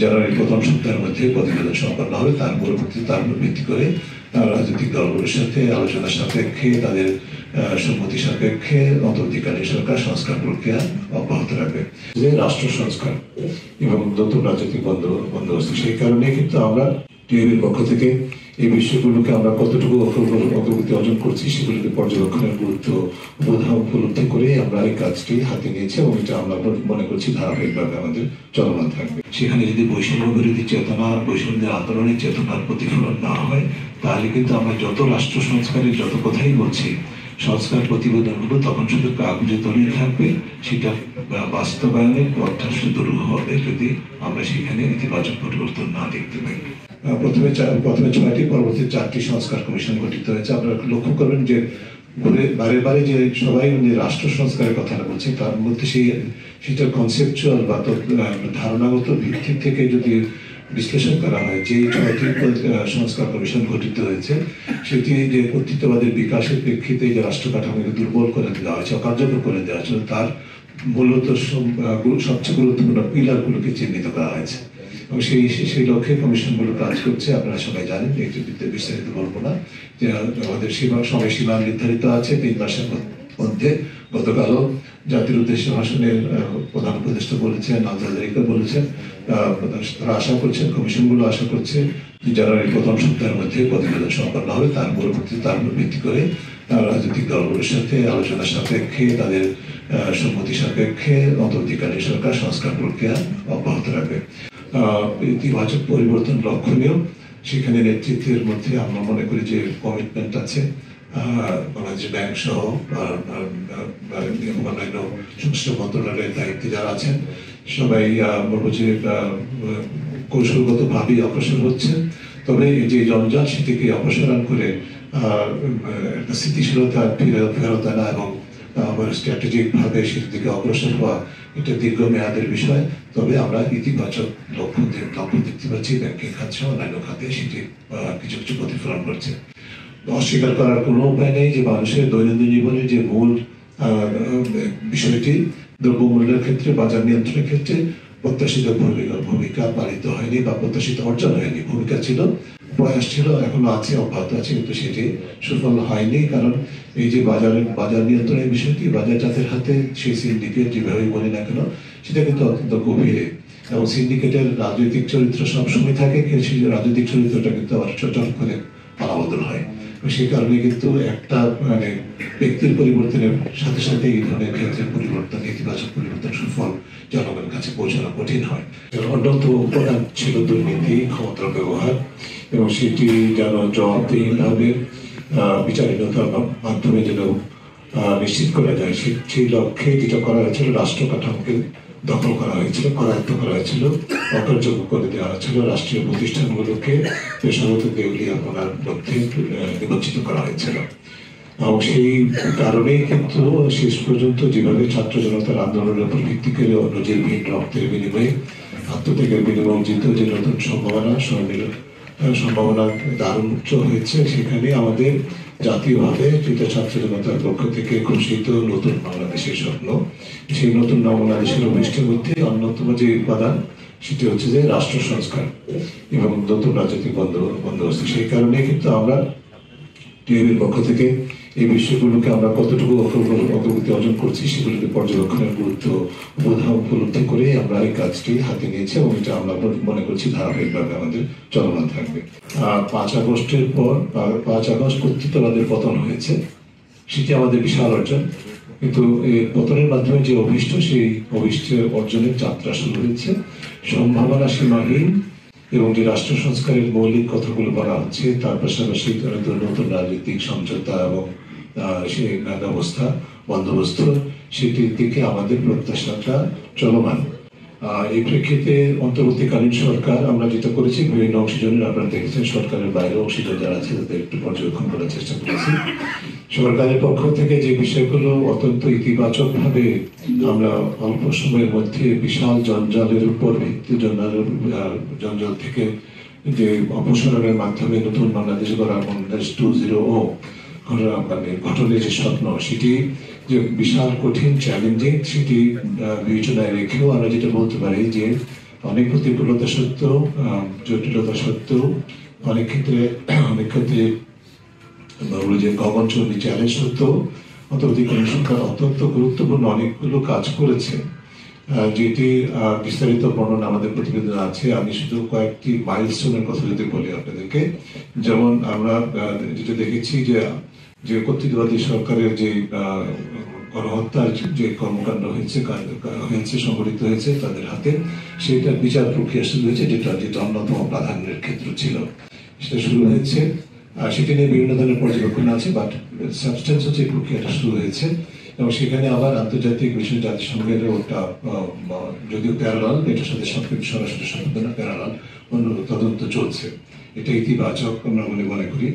জানুয়ারির প্রথম সপ্তাহের মধ্যে প্রতিবেদন সম্পন্ন হবে। তার পরবর্তীতে তার উপর ভিত্তি করে রাজনৈতিক দলগুলোর সাথে আলোচনা সাপেক্ষে, তাদের সম্মতি সাপেক্ষে অন্তর্বর্তীকালীন সরকার সংস্কার প্রক্রিয়া অব্যাহত রাখবে। যে রাষ্ট্র সংস্কার এবং নতুন রাজনৈতিক বন্দোবস্ত, সেই কারণে কিন্তু আমরা টিএবির পক্ষ থেকে এই বিষয়গুলোকে আমরা কতটুকু অগ্রগতি অর্জন করছি সেগুলোকে পর্যবেক্ষণের গুরুত্ব উপলব্ধি করে আমরা এই কাজটি হাতে নিয়েছি এবং এটা আমরা মনে করছি ধারাবাহিকভাবে আমাদের চলমান থাকবে। সেখানে যদি বৈষম্য বিরোধী চেতনা, বৈষম্যের আন্দোলনের চেতনার প্রতিফলন না হয়, তাহলে কিন্তু আমরা যত রাষ্ট্র সংস্কারের যত কথাই বলছি, সংস্কার প্রতিবেদনগুলো তখন শুধু কাগজে তৈরি থাকবে, সেটা বাস্তবায়নের পথটা দুরূহ হবে যদি আমরা সেখানে ইতিবাচক পরিবর্তন না দেখতে পাই। প্রথমে 6টি, পরবর্তী 4টি সংস্কার কমিশন গঠিত হয়েছে। আপনারা লক্ষ্য করবেন যে বারে বারে যে সবাই রাষ্ট্র সংস্কারের কথাটা বলছে, তার মধ্যে সেটা কনসেপচুয়াল বা ধারণাগত ভিত্তি থেকে যদি বিশ্লেষণ করা হয়, যে 6টি সংস্কার কমিশন গঠিত হয়েছে সেটি যে কর্তৃত্ববাদের বিকাশের প্রেক্ষিতে যে রাষ্ট্র কাঠামোকে দুর্বল করে দেওয়া হয়েছে, অকার্যকর করে দেওয়া হয়েছিল, তার মূলত সবচেয়ে গুরুত্বপূর্ণ পিলারগুলোকে চিহ্নিত করা হয়েছে এবং সেই লক্ষ্যে কমিশনগুলো কাজ করছে। আপনারা সবাই জানেন, একটু বিস্তারিত বলবো না, যে আমাদের সময়সীমা নির্ধারিত আছে 3 মাসের মধ্যে। গতকালও জাতির উদ্দেশ্যে ভাষণের প্রধান উপদেষ্টা বলেছেন, আজাদ বলেছেন, তারা আশা করছেন, কমিশনগুলো আশা করছে যে জানুয়ারির প্রথম সপ্তাহের মধ্যে প্রতিবেদন সম্পন্ন হবে। তার পরবর্তীতে তার উপর ভিত্তি করে রাজনৈতিক দলগুলোর সাথে আলোচনা সাপেক্ষে, তাদের সম্মতি সাপেক্ষে অন্তর্বর্তীকালীন সরকার সংস্কার প্রক্রিয়া অব্যাহত রাখবে। ইতিবাচক পরিবর্তন লক্ষণীয়। সেখানে নেতৃত্বের মধ্যে আমরা মনে করি যে কমিটমেন্ট আছে। বাংলাদেশ ব্যাংক সহ অন্যান্য সংশ্লিষ্ট মন্ত্রণালয়ের দায়িত্বে যারা আছেন সবাই বলবো যে কৌশলগতভাবে অগ্রসর হচ্ছে। তবে এই যে জঞ্জাল, সেটিকে অপসারণ করে একটা স্থিতিশীলতা ফেরত আনা এবং স্ট্র্যাটেজিক ভাবে সেটির দিকে অগ্রসর হওয়া, এটা দীর্ঘমেয়াদের বিষয়। তবে আমরা ইতিবাচক লক্ষ্য দেখতে পাচ্ছি ব্যাংকিং খাত সহ অন্যান্য খাতে সেটি কিছু কিছু প্রতিফলন করছে। অস্বীকার করার কোনো উপায় নেই যে মানুষের দৈনন্দিন জীবনে যে মূল বিষয়টি, দ্রব্যমূল্যের ক্ষেত্রে, বাজার নিয়ন্ত্রণের ক্ষেত্রে প্রত্যাশিত ভূমিকা পালিত হয়নি বা প্রত্যাশিত অর্জন হয়নি। ভূমিকা ছিল, প্রয়াস ছিল, এখনো আছে, অব্যাহত আছে, কিন্তু সেটি সুফল হয়নি। কারণ এই যে বাজার নিয়ন্ত্রণের বিষয়টি বাজার জাতের হাতে, সেই সিন্ডিকেট যেভাবে বলি না কেন, সেটা কিন্তু অত্যন্ত গভীরে, এবং সিন্ডিকেটের রাজনৈতিক চরিত্র সবসময় থাকে, সেই রাজনৈতিক চরিত্রটা কিন্তু আবার চট করে পালাবদল হয়। সেই কারণে কিন্তু একটা ব্যক্তির পরিবর্তনের সাথে সাথে এই ধরনের ক্ষেত্রের পরিবর্তন, ইতিবাচক পরিবর্তন, সুফল জনগণের কাছে পৌঁছানো কঠিন হয়। অন্যতম উপাদান ছিল দুর্নীতি, ক্ষমতার ব্যবহার, এবং সেটি যেন জবাবদিহিভাবে বিচারহীনতার মাধ্যমে যেন নিশ্চিত করা যায়, সেই লক্ষ্যে যেটা করা হয়েছিল, রাষ্ট্র কাঠামোকে দখল করা হয়েছিল, করায়ত্ত করা হয়েছিল, অকার্যকর করে দেওয়া হয়েছিল, রাষ্ট্রীয় প্রতিষ্ঠানগুলোকে পেশাগত দেউলিয়াপনার মধ্যে নিমজ্জিত করা হয়েছিল। এবং সেই কারণেই কিন্তু শেষ পর্যন্ত যেভাবে ছাত্র জনতার আন্দোলনের উপর ভিত্তি করে নজিরবিহীন রক্তের বিনিময়ে, আত্মত্যাগের বিনিময়ে অর্জিত যে নতুন সম্ভাবনা দারুণ উচ্চ হয়েছে, সেখানে আমাদের জাতীয়ভাবে যেটা ছাত্র জনতার পক্ষ থেকে ঘোষিত নতুন বাংলাদেশের স্বপ্ন, সেই নতুন বাংলাদেশের অভিষ্টের মধ্যে অন্যতম যে উপাদান, সেটি হচ্ছে যে রাষ্ট্র সংস্কার এবং নতুন রাজনৈতিক বন্দোবস্ত। সেই কারণে কিন্তু আমরা টিএবির পক্ষ থেকে এই বিষয়গুলোকে আমরা কতটুকু অগ্রগতি অর্জন করছি সেগুলোকে পর্যবেক্ষণের গুরুত্ব উপলব্ধি করে আমরা এই কাজটি হাতে নিয়েছি এবং এটা আমরা মনে করছি ধারাবাহিকভাবে আমাদের চলমান থাকবে। 5 আগস্টের পর 5 আগস্ট কর্তৃত্ববাদের পতন হয়েছে, সেটি আমাদের বিশাল অর্জন। কিন্তু এই পতনের মাধ্যমে যে অভীষ্ট, সেই অভীষ্টের অর্জনের যাত্রা শুরু হয়েছে। সম্ভাবনা সীমাহীন এবং যে রাষ্ট্র সংস্কারের মৌলিক কথাগুলো বলা হচ্ছে, তার পাশাপাশি নতুন রাজনৈতিক সমঝোতা এবং সেই ব্যবস্থা বন্দোবস্ত, সেটির দিকে আমাদের প্রত্যাশাটা চলমান। এই প্রেক্ষিতে অন্তর্বর্তীকালীন সরকার আমরা যেটা করেছি, বিভিন্ন অংশীজনের আপনারা দেখেছেন, সরকারের বাইরে অংশীজন যারা আছে তাদের একটু পর্যবেক্ষণ করার চেষ্টা করেছি। সরকারের পক্ষ থেকে যে বিষয়গুলো অত্যন্ত ইতিবাচক ভাবে আমরা অল্প সময়ের মধ্যে বিশাল জঞ্জালের উপর জঞ্জাল থেকে যে অপসারণের মাধ্যমে নতুন বাংলাদেশ গড়া, বাংলাদেশ 2.0 গঠনের যে স্বপ্ন, সেটি যে বিশাল কঠিন চ্যালেঞ্জিং, সেটি বিবেচনায় রেখেও আমরা যেটা বলতে পারি যে অনেক প্রতিকূলতা সত্ত্বেও, জটিলতা সত্ত্বেও অনেক ক্ষেত্রে যে গগনচুম্বী চ্যালেঞ্জ সত্ত্বেও অন্তর্বর্তীকালীন সরকার অত্যন্ত গুরুত্বপূর্ণ অনেকগুলো কাজ করেছে, যেটি বিস্তারিত বর্ণনা আমাদের প্রতিবেদন আছে। আমি শুধু কয়েকটি মাইলস্টোনের কথা যদি বলি আপনাদেরকে, যেমন আমরা যেটা দেখেছি যে কর্তৃত্ববাদী সরকারের যে গণহত্যার যে কর্মকাণ্ড হয়েছে সংগঠিত হয়েছে তাদের হাতে, সেটার বিচার প্রক্রিয়া শুরু হয়েছে, যেটা অন্যতম প্রাধান্যের ক্ষেত্র ছিল। সেটা শুরু হয়েছে, সেটা নিয়ে বিভিন্ন ধরনের পর্যবেক্ষণ আছে, বাট সাবস্টেন্স হচ্ছে এই প্রক্রিয়াটা শুরু হয়েছে। এবং সেখানে আবার আন্তর্জাতিক বিষয় জাতিসংঘের ওটা যদিও প্যারালাল, এটার সাথে সরাসরি সম্পর্ক না, প্যারালাল তদন্ত চলছে। এটা ইতিবাচক আমরা মনে করি।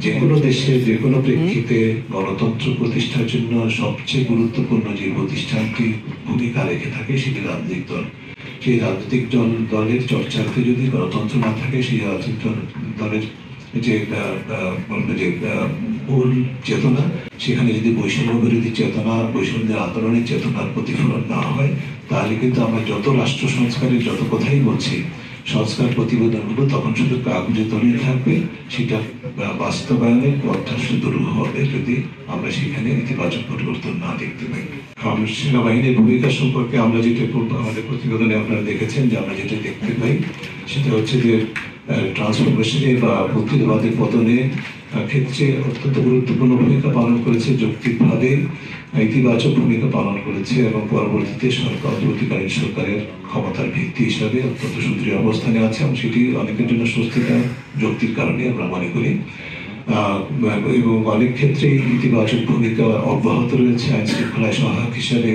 যে কোনো দেশে যে কোনো প্রেক্ষিতে গণতন্ত্র প্রতিষ্ঠার জন্য সবচেয়ে গুরুত্বপূর্ণ যে প্রতিষ্ঠানটি ভূমিকা রেখে থাকে সেটি রাজনৈতিক দল। সেই রাজনৈতিক দলের চর্চাতে যদি গণতন্ত্র না থাকে, সেই রাজনৈতিক দলের যে মূল চেতনা, সেখানে যদি বৈষম্য বিরোধী চেতনা, বৈষম্যের আন্দোলনের চেতনার প্রতিফলন না হয়, তাহলে কিন্তু আমরা যত রাষ্ট্র সংস্কারের যত কথাই বলছি, সংস্কার প্রতিবেদনগুলো তখন শুধু কাগজে তৈরি থাকবে, সেটা বাস্তবায়নের পথটা শুরু হবে যদি আমরা সেখানে ইতিবাচক পরিবর্তন না দেখতে পাই। সেনাবাহিনীর ভূমিকা সম্পর্কে আমরা যেটা আমাদের প্রতিবেদনে আপনারা দেখেছেন, যে আমরা যেটা দেখতে পাই সেটা হচ্ছে যে ট্রান্সফরমেশনে বা প্রতিবাদের পতনের ক্ষেত্রে অত্যন্ত গুরুত্বপূর্ণ ভূমিকা পালন করেছে, যৌক্তিকভাবে ইতিবাচক ভূমিকা পালন করেছে, এবং পরবর্তীতে অন্তর্বর্তীকালীন সরকারের ক্ষমতার ভিত্তি হিসাবে অত্যন্ত সুদৃঢ় অবস্থানে আছে, এবং সেটি অনেকের জন্য স্বস্তিদায়ক যৌক্তিক কারণে আমরা মনে করি। এবং অনেক ক্ষেত্রেই ইতিবাচক ভূমিকা অব্যাহত রয়েছে আইন শৃঙ্খলায় সহায়ক হিসাবে,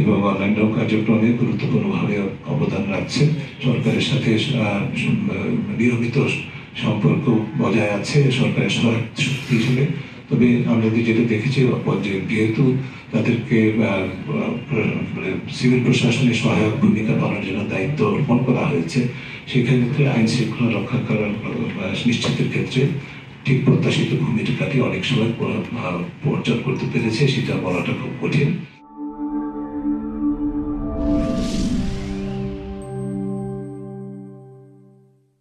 এবং অন্যান্য কার্যক্রমে গুরুত্বপূর্ণভাবে অবদান রাখছে। সরকারের সাথে নিয়মিত সম্পর্ক বজায় আছে সরকারের সহায়ক শক্তি হিসেবে। তবে আমরা যেটা দেখেছি, যেহেতু তাদেরকে সিভিল প্রশাসনের সহায়ক ভূমিকা পালনের জন্য দায়িত্ব অর্পণ করা হয়েছে, সেক্ষেত্রে আইন শৃঙ্খলা রক্ষা করার নিশ্চিতের ক্ষেত্রে ঠিক প্রত্যাশিত ভূমিকাটি অনেক সময় অর্জন করতে পেরেছে, সেটা বলাটা খুব কঠিন।